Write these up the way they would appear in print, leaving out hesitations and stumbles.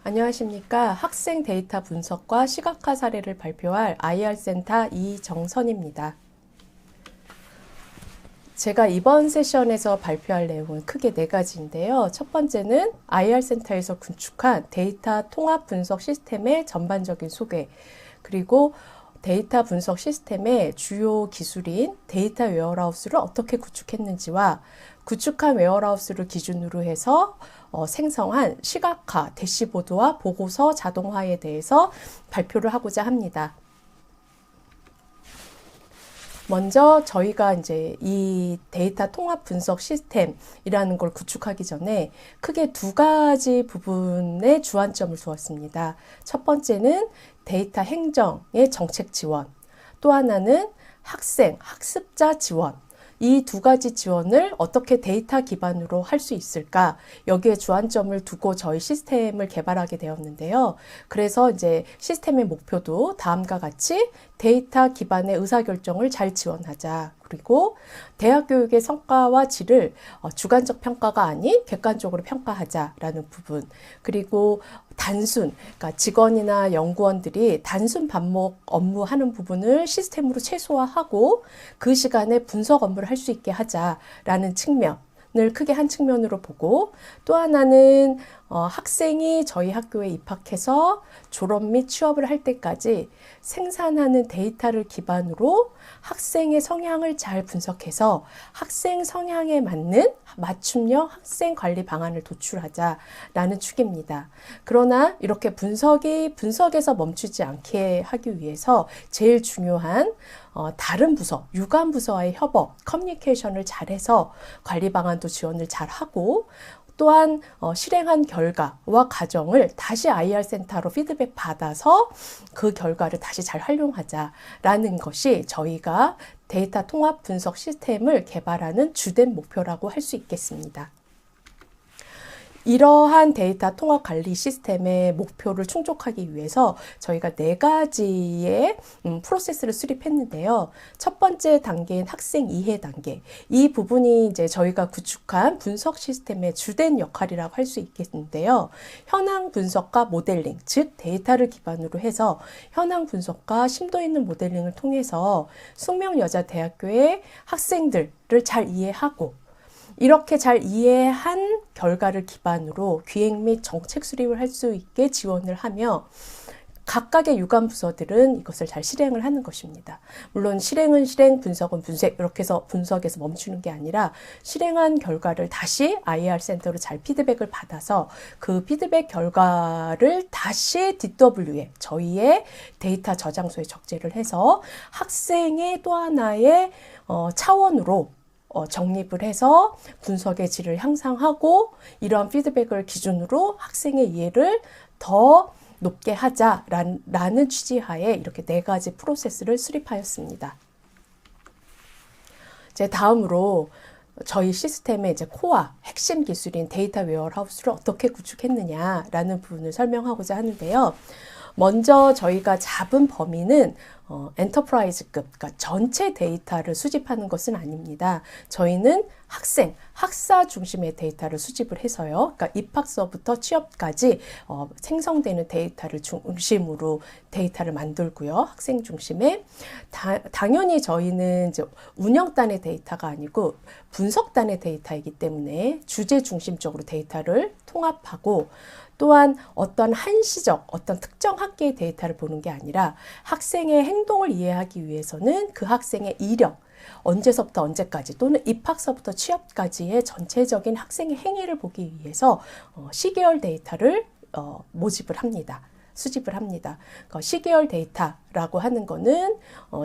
안녕하십니까. 학생 데이터 분석과 시각화 사례를 발표할 IR센터 이정선입니다. 제가 이번 세션에서 발표할 내용은 크게 네 가지인데요. 첫 번째는 IR센터에서 구축한 데이터 통합 분석 시스템의 전반적인 소개, 그리고 데이터 분석 시스템의 주요 기술인 데이터 웨어하우스를 어떻게 구축했는지와 구축한 웨어하우스를 기준으로 해서 생성한 시각화, 대시보드와 보고서 자동화에 대해서 발표를 하고자 합니다. 먼저 저희가 이제 이 데이터 통합 분석 시스템이라는 걸 구축하기 전에 크게 두 가지 부분에 주안점을 두었습니다. 첫 번째는 데이터 행정의 정책 지원, 또 하나는 학생, 학습자 지원. 이 두 가지 지원을 어떻게 데이터 기반으로 할 수 있을까? 여기에 주안점을 두고 저희 시스템을 개발하게 되었는데요. 그래서 이제 시스템의 목표도 다음과 같이 데이터 기반의 의사결정을 잘 지원하자. 그리고 대학 교육의 성과와 질을 주관적 평가가 아닌 객관적으로 평가하자라는 부분. 그리고 그러니까 직원이나 연구원들이 단순 반복 업무하는 부분을 시스템으로 최소화하고 그 시간에 분석 업무를 할 수 있게 하자라는 측면을 크게 한 측면으로 보고, 또 하나는 학생이 저희 학교에 입학해서 졸업 및 취업을 할 때까지 생산하는 데이터를 기반으로 학생의 성향을 잘 분석해서 학생 성향에 맞는 맞춤형 학생 관리 방안을 도출하자라는 축입니다. 그러나 이렇게 분석에서 멈추지 않게 하기 위해서 제일 중요한 다른 부서, 유관 부서와의 협업, 커뮤니케이션을 잘해서 관리 방안도 지원을 잘하고, 또한 실행한 결과와 과정을 다시 IR센터로 피드백 받아서 그 결과를 다시 잘 활용하자라는 것이 저희가 데이터 통합 분석 시스템을 개발하는 주된 목표라고 할 수 있겠습니다. 이러한 데이터 통합 관리 시스템의 목표를 충족하기 위해서 저희가 네 가지의 프로세스를 수립했는데요. 첫 번째 단계인 학생 이해 단계. 이 부분이 이제 저희가 구축한 분석 시스템의 주된 역할이라고 할 수 있겠는데요. 현황 분석과 모델링, 즉 데이터를 기반으로 해서 현황 분석과 심도 있는 모델링을 통해서 숙명여자대학교의 학생들을 잘 이해하고, 이렇게 잘 이해한 결과를 기반으로 기획 및 정책 수립을 할 수 있게 지원을 하며 각각의 유관 부서들은 이것을 잘 실행을 하는 것입니다. 물론 실행은 실행, 분석은 분석, 이렇게 해서 분석에서 멈추는 게 아니라 실행한 결과를 다시 IR 센터로 잘 피드백을 받아서 그 피드백 결과를 다시 DW에 저희의 데이터 저장소에 적재를 해서 학생의 또 하나의 차원으로 정립을 해서 분석의 질을 향상하고, 이러한 피드백을 기준으로 학생의 이해를 더 높게 하자라는 취지하에 이렇게 네 가지 프로세스를 수립하였습니다. 이제 다음으로 저희 시스템의 이제 코어, 핵심 기술인 데이터 웨어하우스를 어떻게 구축했느냐라는 부분을 설명하고자 하는데요. 먼저 저희가 잡은 범위는 엔터프라이즈급, 그러니까 전체 데이터를 수집하는 것은 아닙니다. 저희는 학사 중심의 데이터를 수집을 해서요. 그러니까 입학서부터 취업까지 생성되는 데이터를 중심으로 데이터를 만들고요. 학생 중심에. 당연히 저희는 이제 운영단의 데이터가 아니고 분석단의 데이터이기 때문에 주제 중심적으로 데이터를 통합하고, 또한 어떤 한시적, 어떤 특정 학계의 데이터를 보는 게 아니라 학생의 행동을 이해하기 위해서는 그 학생의 이력, 언제서부터 언제까지 또는 입학서부터 취업까지의 전체적인 학생의 행위를 보기 위해서 시계열 데이터를 모집을 합니다. 수집을 합니다. 시계열 데이터라고 하는 거는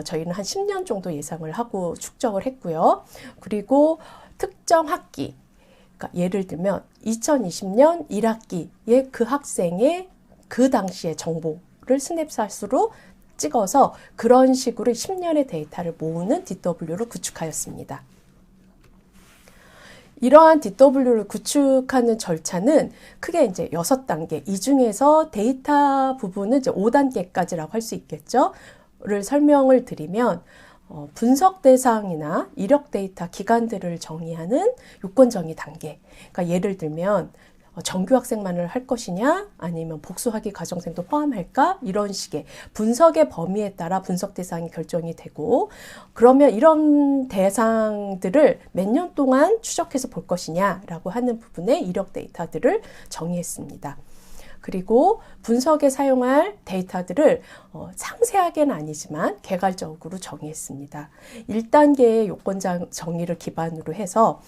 저희는 한 10년 정도 예상을 하고 축적을 했고요. 그리고 특정 학기, 그러니까 예를 들면 2020년 1학기에 그 학생의 그 당시의 정보를 스냅샷으로 찍어서 그런 식으로 10년의 데이터를 모으는 DW를 구축하였습니다. 이러한 DW를 구축하는 절차는 크게 이제 6단계, 이 중에서 데이터 부분은 이제 5단계까지라고 할 수 있겠죠. 를 설명을 드리면 분석 대상이나 이력 데이터 기관들을 정의하는 요건 정의 단계. 그러니까 예를 들면 정규 학생만을 할 것이냐 아니면 복수학위 과정생도 포함할까 이런 식의 분석의 범위에 따라 분석 대상이 결정이 되고 그러면 이런 대상들을 몇 년 동안 추적해서 볼 것이냐라고 하는 부분의 이력 데이터들을 정의했습니다. 그리고 분석에 사용할 데이터들을 상세하게는 아니지만 개괄적으로 정의했습니다. 1단계의 요건 정의를 기반으로 해서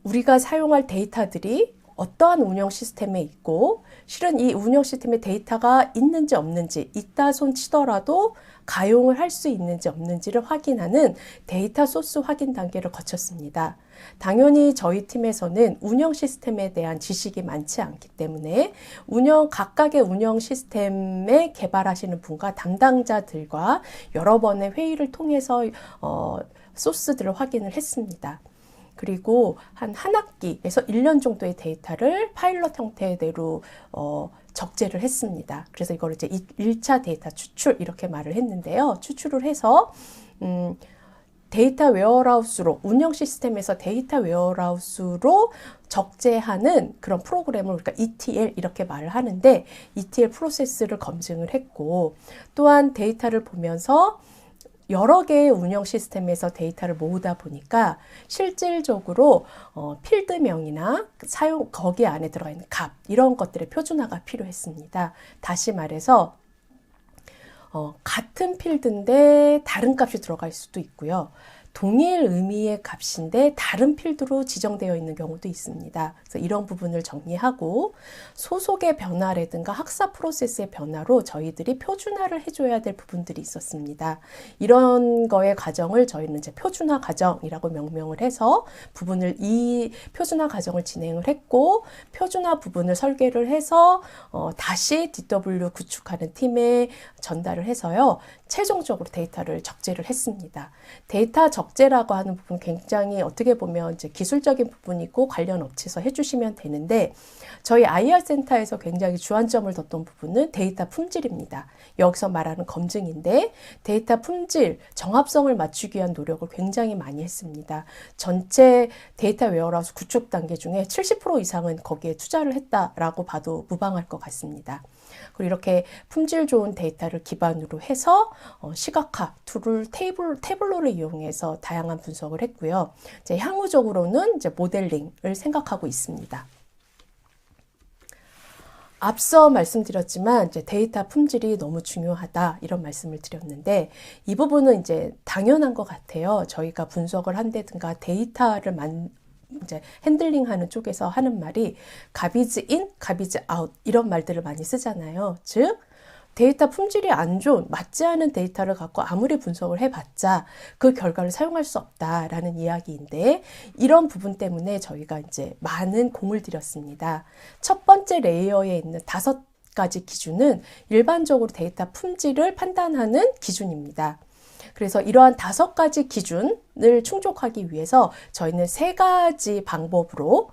우리가 사용할 데이터들이 어떠한 운영 시스템에 있고 실은 이 운영 시스템에 데이터가 있는지 없는지 있다 손 치더라도 가용을 할 수 있는지 없는지를 확인하는 데이터 소스 확인 단계를 거쳤습니다. 당연히 저희 팀에서는 운영 시스템에 대한 지식이 많지 않기 때문에 각각의 운영 시스템에 개발하시는 분과 담당자들과 여러 번의 회의를 통해서 소스들을 확인을 했습니다. 그리고 한 학기에서 1년 정도의 데이터를 파일럿 형태대로 적재를 했습니다. 그래서 이걸 이제 1차 데이터 추출 이렇게 말을 했는데요. 추출을 해서 데이터 웨어하우스로 운영 시스템에서 데이터 웨어하우스로 적재하는 그런 프로그램을 우리가 ETL 이렇게 말을 하는데 ETL 프로세스를 검증을 했고 또한 데이터를 보면서 여러 개의 운영 시스템에서 데이터를 모으다 보니까 실질적으로 필드명이나 거기 안에 들어가 있는 값 이런 것들의 표준화가 필요했습니다. 다시 말해서 같은 필드인데 다른 값이 들어갈 수도 있고요. 동일 의미의 값인데 다른 필드로 지정되어 있는 경우도 있습니다. 그래서 이런 부분을 정리하고 소속의 변화라든가 학사 프로세스의 변화로 저희들이 표준화를 해줘야 될 부분들이 있었습니다. 이런 거의 과정을 저희는 이제 표준화 과정이라고 명명을 해서 이 표준화 과정을 진행을 했고 표준화 부분을 설계를 해서 다시 DW 구축하는 팀에 전달을 해서요. 최종적으로 데이터를 적재를 했습니다. 데이터 적재라고 하는 부분 굉장히 어떻게 보면 이제 기술적인 부분이고 관련 업체에서 해주시면 되는데 저희 IR 센터에서 굉장히 주안점을 뒀던 부분은 데이터 품질입니다. 여기서 말하는 검증인데 데이터 품질, 정합성을 맞추기 위한 노력을 굉장히 많이 했습니다. 전체 데이터 웨어하우스 구축 단계 중에 70% 이상은 거기에 투자를 했다라고 봐도 무방할 것 같습니다. 그리고 이렇게 품질 좋은 데이터를 기반으로 해서 시각화 툴을 태블로를 이용해서 다양한 분석을 했고요. 이제 향후적으로는 이제 모델링을 생각하고 있습니다. 앞서 말씀드렸지만 이제 데이터 품질이 너무 중요하다 이런 말씀을 드렸는데 이 부분은 이제 당연한 것 같아요. 저희가 분석을 한다든가 데이터를 이제 핸들링하는 쪽에서 하는 말이 garbage in, garbage out 이런 말들을 많이 쓰잖아요. 즉 데이터 품질이 안 좋은 맞지 않은 데이터를 갖고 아무리 분석을 해봤자 그 결과를 사용할 수 없다라는 이야기인데 이런 부분 때문에 저희가 이제 많은 공을 들였습니다. 첫 번째 레이어에 있는 5가지 기준은 일반적으로 데이터 품질을 판단하는 기준입니다. 그래서 이러한 5가지 기준을 충족하기 위해서 저희는 3가지 방법으로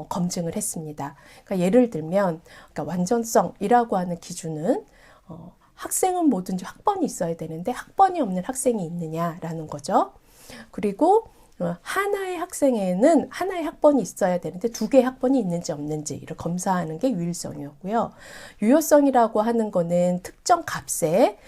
검증을 했습니다. 그러니까 예를 들면 완전성이라고 하는 기준은 학생은 뭐든지 학번이 있어야 되는데 학번이 없는 학생이 있느냐라는 거죠. 그리고 하나의 학생에는 하나의 학번이 있어야 되는데 2개의 학번이 있는지 없는지를 검사하는 게 유일성이었고요. 유효성이라고 하는 거는 특정 값에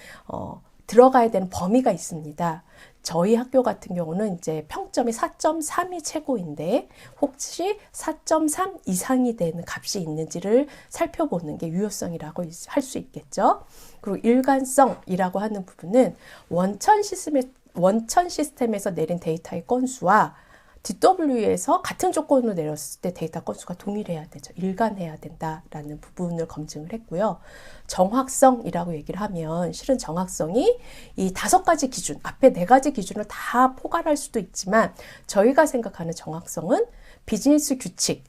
들어가야 되는 범위가 있습니다. 저희 학교 같은 경우는 이제 평점이 4.3이 최고인데 혹시 4.3 이상이 되는 값이 있는지를 살펴보는 게 유효성이라고 할 수 있겠죠. 그리고 일관성이라고 하는 부분은 원천 시스템에서 내린 데이터의 건수와 DW에서 같은 조건으로 내렸을 때 데이터 건수가 동일해야 되죠. 일관해야 된다라는 부분을 검증을 했고요. 정확성이라고 얘기를 하면 실은 정확성이 이 5가지 기준, 앞에 4가지 기준을 다 포괄할 수도 있지만 저희가 생각하는 정확성은 비즈니스 규칙,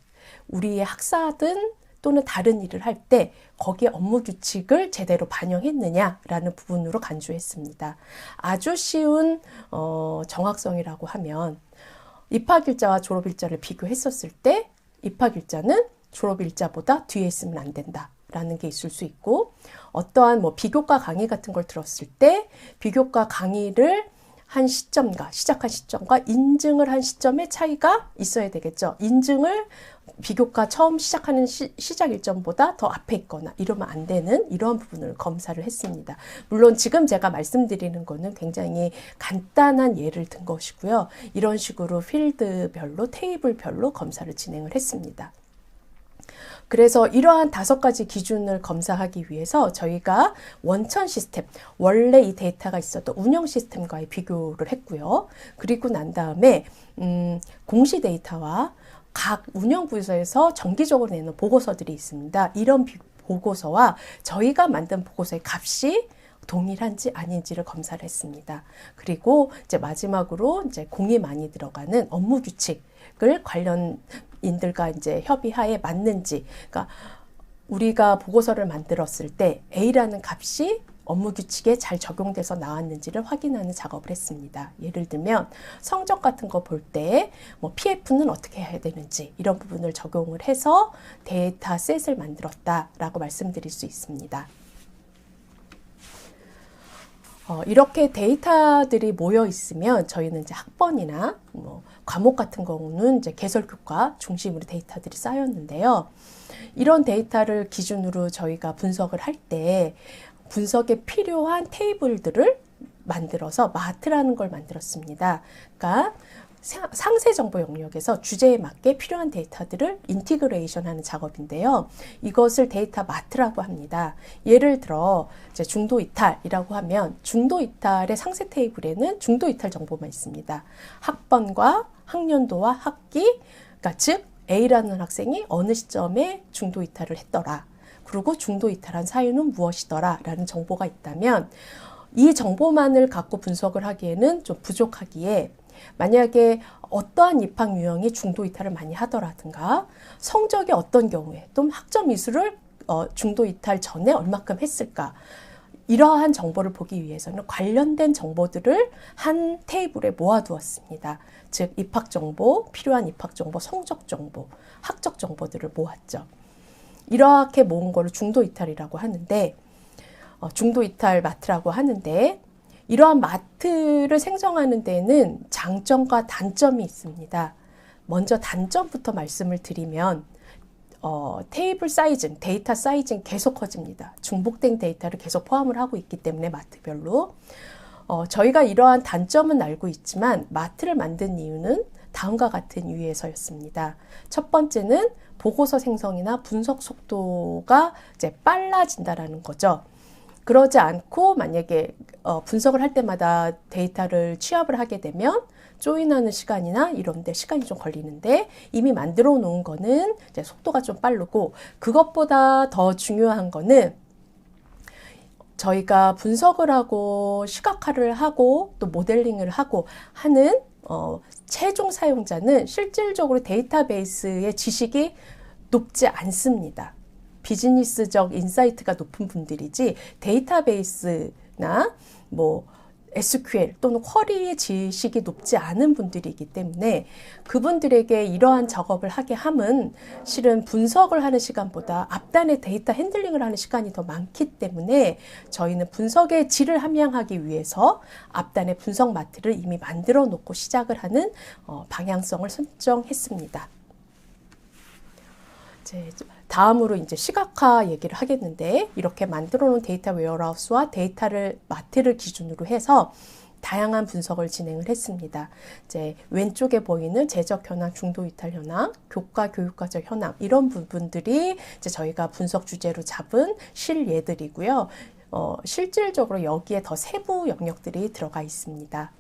우리의 학사든 또는 다른 일을 할 때 거기에 업무 규칙을 제대로 반영했느냐라는 부분으로 간주했습니다. 아주 쉬운 정확성이라고 하면 입학일자와 졸업일자를 비교했었을 때 입학일자는 졸업일자보다 뒤에 있으면 안 된다라는 게 있을 수 있고 어떠한 비교과 강의 같은 걸 들었을 때 비교과 강의를 한 시점과 시작한 시점과 인증을 한 시점의 차이가 있어야 되겠죠. 인증을 비교과 처음 시작하는 시작 일정보다 더 앞에 있거나 이러면 안 되는 이러한 부분을 검사를 했습니다. 물론 지금 제가 말씀드리는 거는 굉장히 간단한 예를 든 것이고요. 이런 식으로 필드별로 테이블별로 검사를 진행을 했습니다. 그래서 이러한 5가지 기준을 검사하기 위해서 저희가 원천 시스템, 원래 이 데이터가 있었던 운영 시스템과의 비교를 했고요. 그리고 난 다음에 공시 데이터와 각 운영 부서에서 정기적으로 내는 보고서들이 있습니다. 이런 보고서와 저희가 만든 보고서의 값이 동일한지 아닌지를 검사를 했습니다. 그리고 이제 마지막으로 이제 공이 많이 들어가는 업무 규칙을 관련인들과 이제 협의하에 맞는지, 그러니까 우리가 보고서를 만들었을 때 A라는 값이 업무 규칙에 잘 적용돼서 나왔는지를 확인하는 작업을 했습니다. 예를 들면 성적 같은 거 볼 때 뭐 PF는 어떻게 해야 되는지 이런 부분을 적용을 해서 데이터셋을 만들었다라고 말씀드릴 수 있습니다. 이렇게 데이터들이 모여 있으면 저희는 이제 학번이나 뭐 과목 같은 경우는 이제 개설교과 중심으로 데이터들이 쌓였는데요. 이런 데이터를 기준으로 저희가 분석을 할 때 분석에 필요한 테이블들을 만들어서 마트라는 걸 만들었습니다. 그러니까 상세 정보 영역에서 주제에 맞게 필요한 데이터들을 인티그레이션 하는 작업인데요. 이것을 데이터 마트라고 합니다. 예를 들어 이제 중도 이탈이라고 하면 중도 이탈의 상세 테이블에는 중도 이탈 정보만 있습니다. 학번과 학년도와 학기, 그러니까 즉 A라는 학생이 어느 시점에 중도 이탈을 했더라. 그리고 중도 이탈한 사유는 무엇이더라 라는 정보가 있다면 이 정보만을 갖고 분석을 하기에는 좀 부족하기에 만약에 어떠한 입학 유형이 중도 이탈을 많이 하더라든가 성적이 어떤 경우에 또는 학점 이수를 중도 이탈 전에 얼마큼 했을까 이러한 정보를 보기 위해서는 관련된 정보들을 한 테이블에 모아두었습니다. 즉 입학 정보, 필요한 입학 정보, 성적 정보, 학적 정보들을 모았죠. 이렇게 모은 거를 중도 이탈이라고 하는데 중도 이탈 마트라고 하는데 이러한 마트를 생성하는 데는 장점과 단점이 있습니다. 먼저 단점부터 말씀을 드리면 테이블 사이징, 데이터 사이징 계속 커집니다. 중복된 데이터를 계속 포함을 하고 있기 때문에 마트별로 저희가 이러한 단점은 알고 있지만 마트를 만든 이유는 다음과 같은 이유에서였습니다. 첫 번째는 보고서 생성이나 분석 속도가 이제 빨라진다라는 거죠. 그러지 않고 만약에 분석을 할 때마다 데이터를 취합을 하게 되면 조인하는 시간이나 이런 데 시간이 좀 걸리는데 이미 만들어 놓은 거는 이제 속도가 좀 빠르고 그것보다 더 중요한 거는 저희가 분석을 하고 시각화를 하고 또 모델링을 하고 하는 최종 사용자는 실질적으로 데이터베이스의 지식이 높지 않습니다. 비즈니스적 인사이트가 높은 분들이지 데이터베이스나 뭐 SQL 또는 쿼리의 지식이 높지 않은 분들이기 때문에 그분들에게 이러한 작업을 하게 함은 실은 분석을 하는 시간보다 앞단에 데이터 핸들링을 하는 시간이 더 많기 때문에 저희는 분석의 질을 함양하기 위해서 앞단에 분석 마트를 이미 만들어 놓고 시작을 하는 방향성을 선정했습니다. 다음으로 이제 시각화 얘기를 하겠는데 이렇게 만들어 놓은 데이터 웨어하우스와 데이터를 마트를 기준으로 해서 다양한 분석을 진행을 했습니다. 이제 왼쪽에 보이는 재적 현황, 중도 이탈 현황, 교과 교육과적 현황 이런 부분들이 이제 저희가 분석 주제로 잡은 실예들이고요. 실질적으로 여기에 더 세부 영역들이 들어가 있습니다.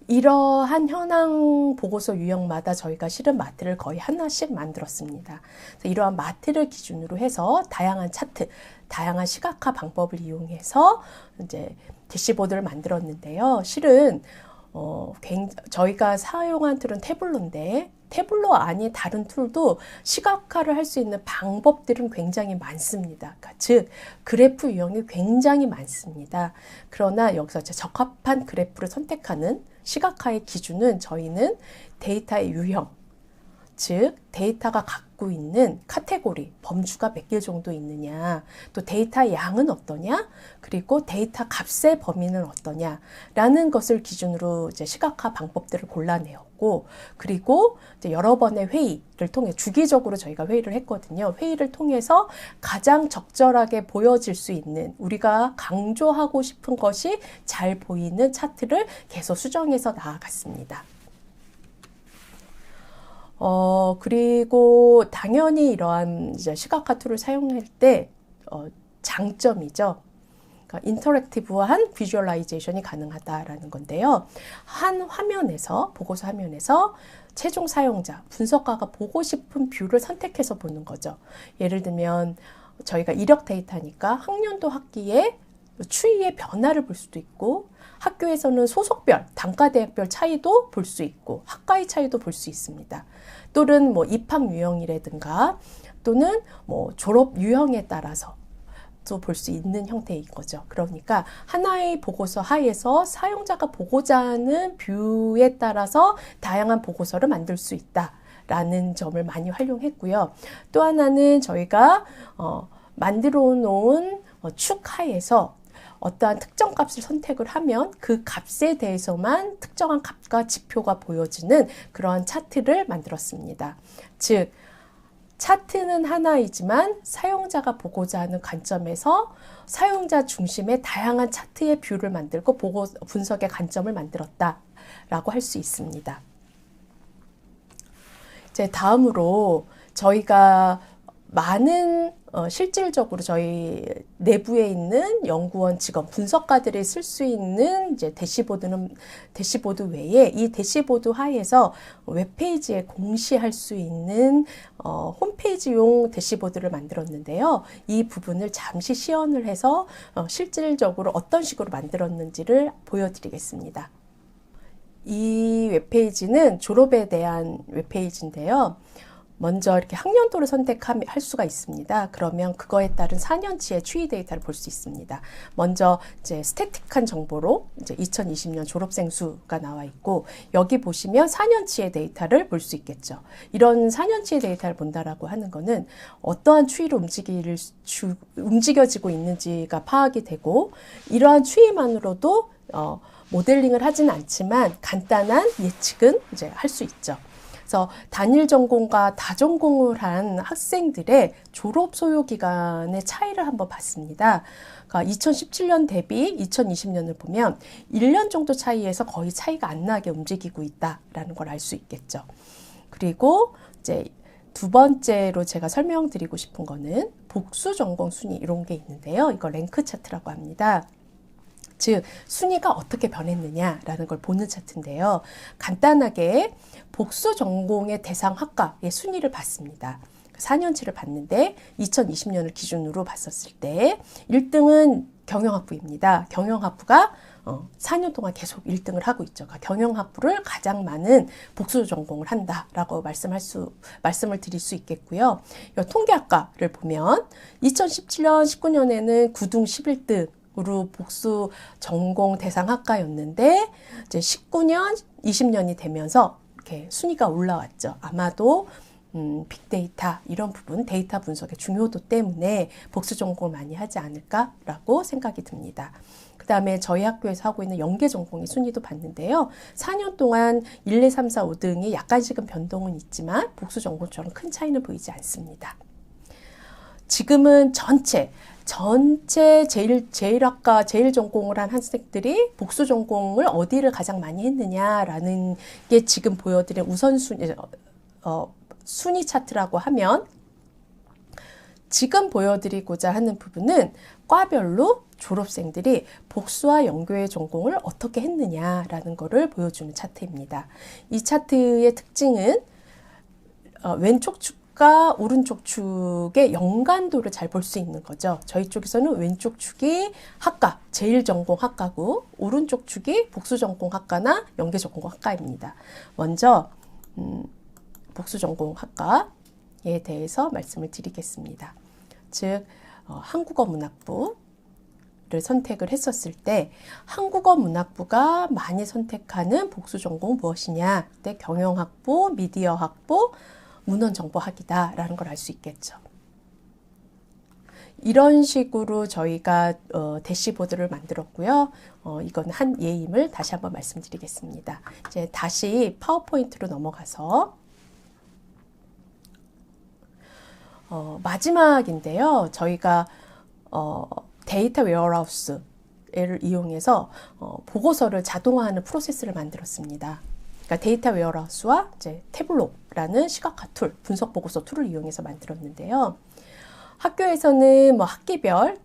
이러한 현황 보고서 유형마다 저희가 실은 마트를 거의 하나씩 만들었습니다. 그래서 이러한 마트를 기준으로 해서 다양한 차트, 다양한 시각화 방법을 이용해서 이제 대시보드를 만들었는데요. 실은 저희가 사용한 툴은 태블로인데 태블로 아닌 다른 툴도 시각화를 할 수 있는 방법들은 굉장히 많습니다. 그러니까 즉 그래프 유형이 굉장히 많습니다. 그러나 여기서 적합한 그래프를 선택하는 시각화의 기준은 저희는 데이터의 유형, 즉 데이터가 갖고 있는 카테고리, 범주가 몇 개 정도 있느냐, 또 데이터의 양은 어떠냐, 그리고 데이터 값의 범위는 어떠냐라는 것을 기준으로 이제 시각화 방법들을 골라내었고 되고, 그리고 이제 여러 번의 회의를 통해 주기적으로 저희가 회의를 했거든요. 회의를 통해서 가장 적절하게 보여질 수 있는, 우리가 강조하고 싶은 것이 잘 보이는 차트를 계속 수정해서 나아갔습니다. 그리고 당연히 이러한 이제 시각화 툴을 사용할 때 장점이죠. 그러니까 인터랙티브한 비주얼라이제이션이 가능하다라는 건데요. 한 화면에서, 보고서 화면에서 최종 사용자, 분석가가 보고 싶은 뷰를 선택해서 보는 거죠. 예를 들면 저희가 이력 데이터니까 학년도 학기에 추이의 변화를 볼 수도 있고, 학교에서는 소속별, 단과대학별 차이도 볼 수 있고, 학과의 차이도 볼 수 있습니다. 또는 뭐 입학 유형이라든가 또는 뭐 졸업 유형에 따라서 또 볼 수 있는 형태인 거죠. 그러니까 하나의 보고서 하에서 사용자가 보고자 하는 뷰에 따라서 다양한 보고서를 만들 수 있다라는 점을 많이 활용했고요. 또 하나는 저희가 만들어 놓은 축 하에서 어떠한 특정 값을 선택을 하면 그 값에 대해서만 특정한 값과 지표가 보여지는 그러한 차트를 만들었습니다. 즉, 차트는 하나이지만 사용자가 보고자 하는 관점에서 사용자 중심의 다양한 차트의 뷰를 만들고 분석의 관점을 만들었다라고 할 수 있습니다. 이제 다음으로 저희가 많은 실질적으로 저희 내부에 있는 연구원 직원, 분석가들이 쓸 수 있는 이제 대시보드 외에 이 대시보드 하에서 웹페이지에 공시할 수 있는 홈페이지용 대시보드를 만들었는데요. 이 부분을 잠시 시연을 해서 실질적으로 어떤 식으로 만들었는지를 보여드리겠습니다. 이 웹페이지는 졸업에 대한 웹페이지인데요. 먼저 이렇게 학년도를 선택할 수가 있습니다. 그러면 그거에 따른 4년치의 추이 데이터를 볼 수 있습니다. 먼저 이제 스태틱한 정보로 이제 2020년 졸업생 수가 나와 있고, 여기 보시면 4년치의 데이터를 볼 수 있겠죠. 이런 4년치의 데이터를 본다라고 하는 거는 어떠한 추이로 움직여지고 있는지가 파악이 되고, 이러한 추이만으로도 모델링을 하지는 않지만 간단한 예측은 이제 할 수 있죠. 그래서 단일 전공과 다전공을 한 학생들의 졸업 소요 기간의 차이를 한번 봤습니다. 그러니까 2017년 대비 2020년을 보면 1년 정도 차이에서 거의 차이가 안 나게 움직이고 있다라는 걸 알 수 있겠죠. 그리고 이제 두 번째로 제가 설명드리고 싶은 거는 복수 전공 순위 이런 게 있는데요. 이거 랭크 차트라고 합니다. 즉 순위가 어떻게 변했느냐라는 걸 보는 차트인데요. 간단하게 복수 전공의 대상 학과의 순위를 봤습니다. 4년치를 봤는데 2020년을 기준으로 봤었을 때 1등은 경영학부입니다. 경영학부가 4년 동안 계속 1등을 하고 있죠. 그러니까 경영학부를 가장 많은 복수 전공을 한다라고 말씀을 드릴 수 있겠고요. 통계학과를 보면 2017년, 19년에는 9등 11등 으로 복수 전공 대상 학과였는데 이제 19년, 20년이 되면서 이렇게 순위가 올라왔죠. 아마도 빅데이터 이런 부분, 데이터 분석의 중요도 때문에 복수 전공을 많이 하지 않을까라고 생각이 듭니다. 그 다음에 저희 학교에서 하고 있는 연계 전공의 순위도 봤는데요. 4년 동안 1, 2, 3, 4, 5등이 약간씩은 변동은 있지만 복수 전공처럼 큰 차이는 보이지 않습니다. 지금은 전체 제일학과, 제일 전공을 한 학생들이 복수 전공을 어디를 가장 많이 했느냐라는 게 지금 보여드린 우선순위, 순위 차트라고 하면 지금 보여드리고자 하는 부분은 과별로 졸업생들이 복수와 연계의 전공을 어떻게 했느냐라는 것을 보여주는 차트입니다. 이 차트의 특징은 왼쪽 축과 오른쪽 축의 연관도를 잘 볼 수 있는 거죠. 저희 쪽에서는 왼쪽 축이 학과, 제일 전공 학과고 오른쪽 축이 복수 전공 학과나 연계 전공 학과입니다. 먼저 복수 전공 학과에 대해서 말씀을 드리겠습니다. 즉 한국어 문학부를 선택을 했었을 때 한국어 문학부가 많이 선택하는 복수 전공 무엇이냐? 그때 경영학부, 미디어학부, 문헌정보학이다라는 걸 알 수 있겠죠. 이런 식으로 저희가 대시보드를 만들었고요. 이건 한 예임을 다시 한번 말씀드리겠습니다. 이제 다시 파워포인트로 넘어가서 마지막인데요. 저희가 데이터 웨어하우스를 이용해서 보고서를 자동화하는 프로세스를 만들었습니다. 그러니까 데이터 웨어하우스와 이제 태블로라는 시각화 툴, 분석 보고서 툴을 이용해서 만들었는데요. 학교에서는 뭐 학기별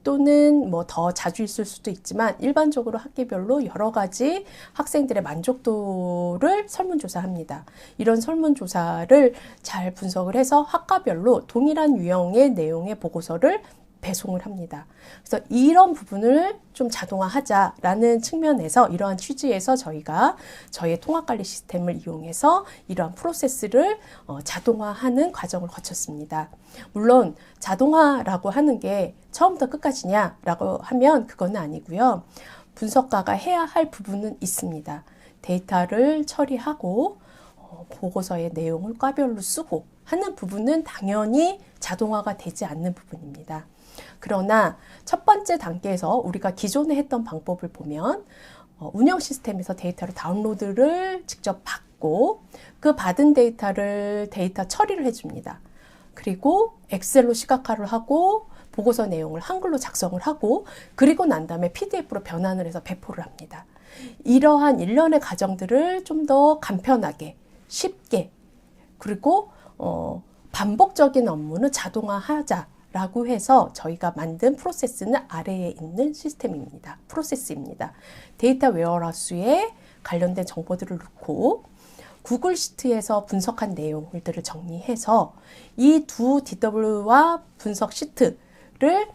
또는 뭐 더 자주 있을 수도 있지만 일반적으로 학기별로 여러 가지 학생들의 만족도를 설문조사합니다. 이런 설문조사를 잘 분석을 해서 학과별로 동일한 유형의 내용의 보고서를 배송을 합니다. 그래서 이런 부분을 좀 자동화하자라는 측면에서 이러한 취지에서 저희가 저희의 통합관리 시스템을 이용해서 이러한 프로세스를 자동화하는 과정을 거쳤습니다. 물론 자동화라고 하는 게 처음부터 끝까지냐라고 하면 그건 아니고요. 분석가가 해야 할 부분은 있습니다. 데이터를 처리하고 보고서의 내용을 과별로 쓰고 하는 부분은 당연히 자동화가 되지 않는 부분입니다. 그러나 첫 번째 단계에서 우리가 기존에 했던 방법을 보면 운영 시스템에서 데이터를 다운로드를 직접 받고 그 받은 데이터를 데이터 처리를 해줍니다. 그리고 엑셀로 시각화를 하고 보고서 내용을 한글로 작성을 하고 그리고 난 다음에 PDF로 변환을 해서 배포를 합니다. 이러한 일련의 과정들을 좀 더 간편하게 쉽게 그리고 반복적인 업무는 자동화하자 라고 해서 저희가 만든 프로세스는 아래에 있는 시스템입니다. 프로세스입니다. 데이터 웨어하우스에 관련된 정보들을 넣고 구글 시트에서 분석한 내용들을 정리해서 이 두 DW와 분석 시트를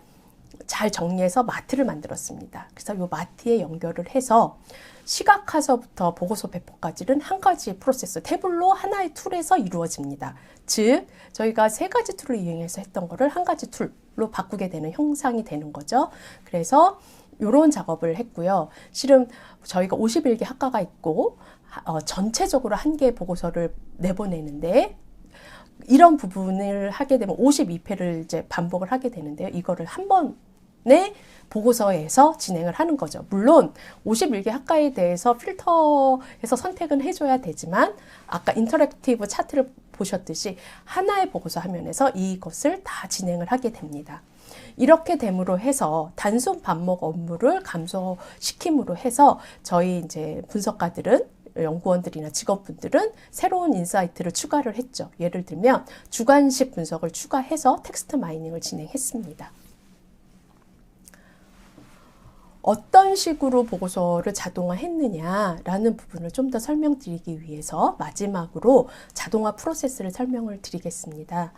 잘 정리해서 마트를 만들었습니다. 그래서 이 마트에 연결을 해서 시각화서부터 보고서 배포까지는 한 가지 프로세스, 태블로 하나의 툴에서 이루어집니다. 즉, 저희가 세 가지 툴을 이용해서 했던 거를 한 가지 툴로 바꾸게 되는 형상이 되는 거죠. 그래서 이런 작업을 했고요. 실은 저희가 51개 학과가 있고 전체적으로 한 개의 보고서를 내보내는데 이런 부분을 하게 되면 52회를 이제 반복을 하게 되는데요. 이거를 한 번에 보고서에서 진행을 하는 거죠. 물론 51개 학과에 대해서 필터해서 선택은 해줘야 되지만 아까 인터랙티브 차트를 보셨듯이 하나의 보고서 화면에서 이것을 다 진행을 하게 됩니다. 이렇게 됨으로 해서 단순 반복 업무를 감소시킴으로 해서 저희 이제 분석가들은 연구원들이나 직업분들은 새로운 인사이트를 추가를 했죠. 예를 들면 주관식 분석을 추가해서 텍스트 마이닝을 진행했습니다. 어떤 식으로 보고서를 자동화했느냐라는 부분을 좀 더 설명드리기 위해서 마지막으로 자동화 프로세스를 설명을 드리겠습니다.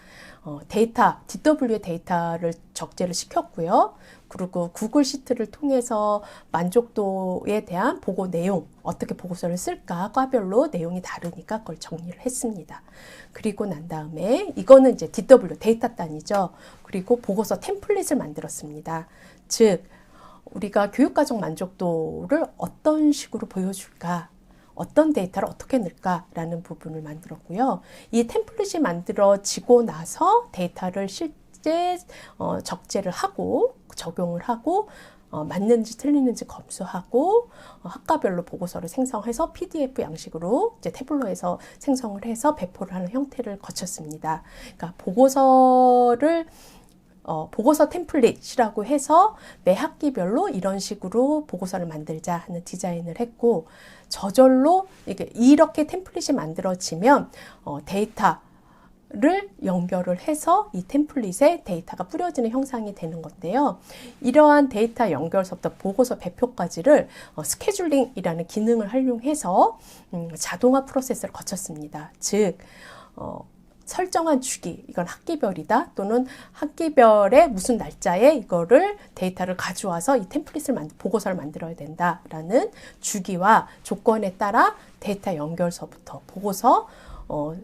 데이터, DW의 데이터를 적재를 시켰고요. 그리고 구글 시트를 통해서 만족도에 대한 보고 내용, 어떻게 보고서를 쓸까, 과별로 내용이 다르니까 그걸 정리를 했습니다. 그리고 난 다음에 이거는 이제 DW, 데이터 단위죠. 그리고 보고서 템플릿을 만들었습니다. 즉, 우리가 교육과정 만족도를 어떤 식으로 보여줄까, 어떤 데이터를 어떻게 넣을까라는 부분을 만들었고요. 이 템플릿이 만들어지고 나서 데이터를 실제 적재를 하고 적용을 하고 맞는지 틀리는지 검수하고 학과별로 보고서를 생성해서 PDF 양식으로 이제 태블로에서 생성을 해서 배포를 하는 형태를 거쳤습니다. 그러니까 보고서 템플릿이라고 해서 매 학기별로 이런 식으로 보고서를 만들자 하는 디자인을 했고 저절로 이렇게 템플릿이 만들어지면 데이터를 연결을 해서 이 템플릿에 데이터가 뿌려지는 형상이 되는 건데요. 이러한 데이터 연결서부터 보고서 배포까지를 스케줄링이라는 기능을 활용해서 자동화 프로세스를 거쳤습니다. 즉 설정한 주기, 이건 학기별이다 또는 학기별의 무슨 날짜에 이거를 데이터를 가져와서 이 템플릿을 보고서를 만들어야 된다라는 주기와 조건에 따라 데이터 연결서부터 보고서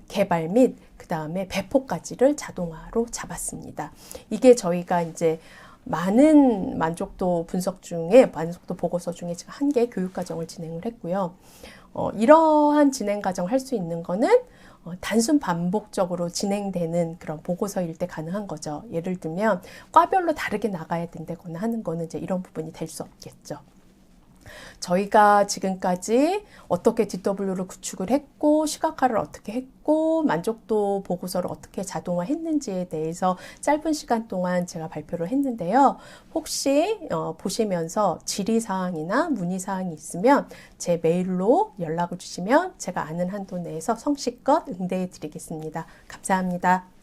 개발 및 그 다음에 배포까지를 자동화로 잡았습니다. 이게 저희가 이제 많은 만족도 분석 중에 만족도 보고서 중에 지금 한 개 교육 과정을 진행을 했고요. 이러한 진행 과정을 할 수 있는 거는 단순 반복적으로 진행되는 그런 보고서일 때 가능한 거죠. 예를 들면 과별로 다르게 나가야 된다거나 하는 거는 이제 이런 부분이 될 수 없겠죠. 저희가 지금까지 어떻게 DW를 구축을 했고 시각화를 어떻게 했고 만족도 보고서를 어떻게 자동화했는지에 대해서 짧은 시간 동안 제가 발표를 했는데요. 혹시 보시면서 질의사항이나 문의사항이 있으면 제 메일로 연락을 주시면 제가 아는 한도 내에서 성실껏 응대해 드리겠습니다. 감사합니다.